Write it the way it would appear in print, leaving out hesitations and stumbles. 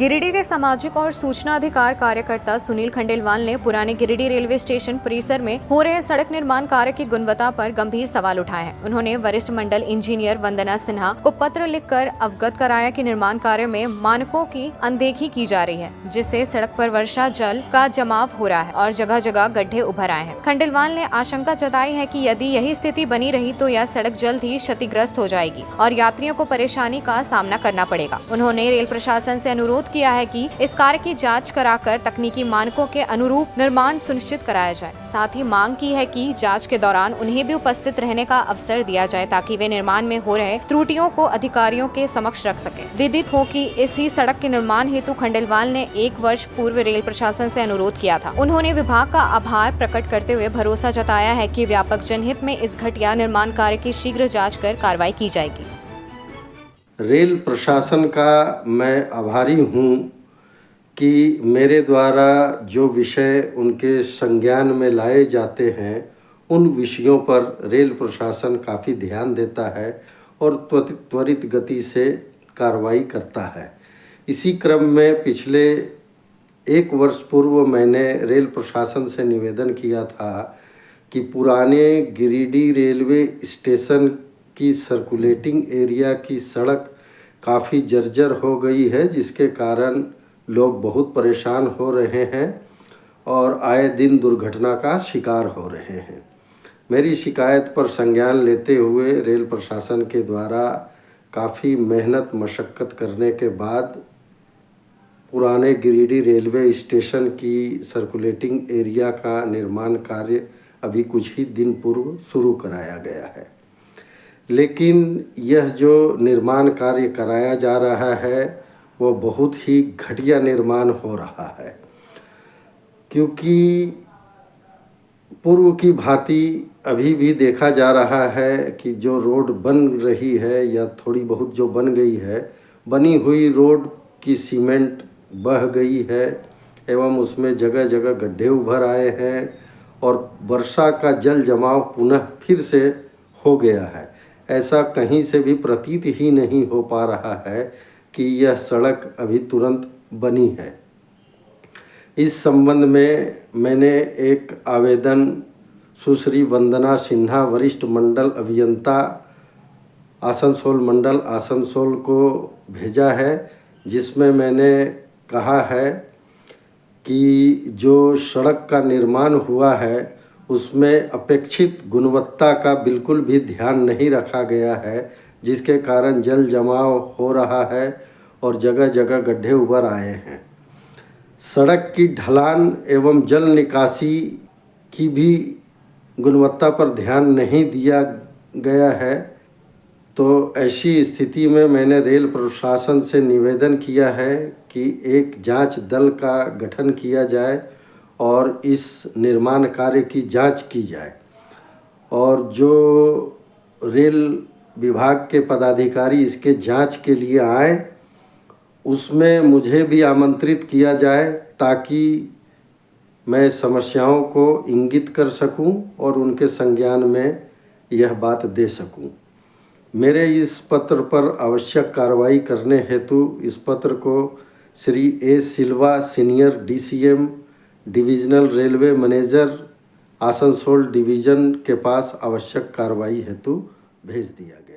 गिरिडीह के सामाजिक और सूचना अधिकार कार्यकर्ता सुनील खंडेलवाल ने पुराने गिरिडीह रेलवे स्टेशन परिसर में हो रहे सड़क निर्माण कार्य की गुणवत्ता पर गंभीर सवाल उठाए हैं। उन्होंने वरिष्ठ मंडल इंजीनियर वंदना सिन्हा को पत्र लिखकर अवगत कराया कि निर्माण कार्य में मानकों की अनदेखी की जा रही है, जिससे सड़क पर वर्षा जल का जमाव हो रहा है और जगह जगह गड्ढे उभर आए हैं। खंडेलवाल ने आशंका जताई है कि यदि यही स्थिति बनी रही तो यह सड़क जल्द ही क्षतिग्रस्त हो जाएगी और यात्रियों को परेशानी का सामना करना पड़ेगा। उन्होंने रेल प्रशासन से अनुरोध किया है कि इस कार्य की जांच कराकर तकनीकी मानकों के अनुरूप निर्माण सुनिश्चित कराया जाए। साथ ही मांग की है कि जांच के दौरान उन्हें भी उपस्थित रहने का अवसर दिया जाए ताकि वे निर्माण में हो रहे त्रुटियों को अधिकारियों के समक्ष रख सके। विदित हो कि इसी सड़क के निर्माण हेतु खंडेलवाल ने 1 वर्ष पूर्व रेल प्रशासन से अनुरोध किया था। उन्होंने विभाग का आभार प्रकट करते हुए भरोसा जताया है कि व्यापक जनहित में इस घटिया निर्माण कार्य की शीघ्र जाँच कर कार्रवाई की जाएगी। रेल प्रशासन का मैं आभारी हूँ कि मेरे द्वारा जो विषय उनके संज्ञान में लाए जाते हैं उन विषयों पर रेल प्रशासन काफ़ी ध्यान देता है और त्वरित गति से कार्रवाई करता है। इसी क्रम में पिछले 1 वर्ष पूर्व मैंने रेल प्रशासन से निवेदन किया था कि पुराने गिरिडीह रेलवे स्टेशन की सर्कुलेटिंग एरिया की सड़क काफ़ी जर्जर हो गई है, जिसके कारण लोग बहुत परेशान हो रहे हैं और आए दिन दुर्घटना का शिकार हो रहे हैं। मेरी शिकायत पर संज्ञान लेते हुए रेल प्रशासन के द्वारा काफ़ी मेहनत मशक्क़त करने के बाद पुराने गिरिडीह रेलवे स्टेशन की सर्कुलेटिंग एरिया का निर्माण कार्य अभी कुछ ही दिन पूर्व शुरू कराया गया है। लेकिन यह जो निर्माण कार्य कराया जा रहा है वो बहुत ही घटिया निर्माण हो रहा है, क्योंकि पूर्व की भांति अभी भी देखा जा रहा है कि जो रोड बन रही है या थोड़ी बहुत जो बन गई है, बनी हुई रोड की सीमेंट बह गई है एवं उसमें जगह जगह गड्ढे उभर आए हैं और वर्षा का जल जमाव पुनः फिर से हो गया है। ऐसा कहीं से भी प्रतीत ही नहीं हो पा रहा है कि यह सड़क अभी तुरंत बनी है। इस संबंध में मैंने एक आवेदन सुश्री वंदना सिन्हा वरिष्ठ मंडल अभियंता आसनसोल मंडल आसनसोल को भेजा है, जिसमें मैंने कहा है कि जो सड़क का निर्माण हुआ है उसमें अपेक्षित गुणवत्ता का बिल्कुल भी ध्यान नहीं रखा गया है, जिसके कारण जल जमाव हो रहा है और जगह जगह गड्ढे उभर आए हैं। सड़क की ढलान एवं जल निकासी की भी गुणवत्ता पर ध्यान नहीं दिया गया है। तो ऐसी स्थिति में मैंने रेल प्रशासन से निवेदन किया है कि एक जांच दल का गठन किया जाए और इस निर्माण कार्य की जांच की जाए और जो रेल विभाग के पदाधिकारी इसके जांच के लिए आए उसमें मुझे भी आमंत्रित किया जाए ताकि मैं समस्याओं को इंगित कर सकूं और उनके संज्ञान में यह बात दे सकूं। मेरे इस पत्र पर आवश्यक कार्रवाई करने हेतु इस पत्र को Shri A Silva senior DCM divisional railway manager Asansol division के पास आवश्यक कार्रवाई हेतु भेज दिया गया।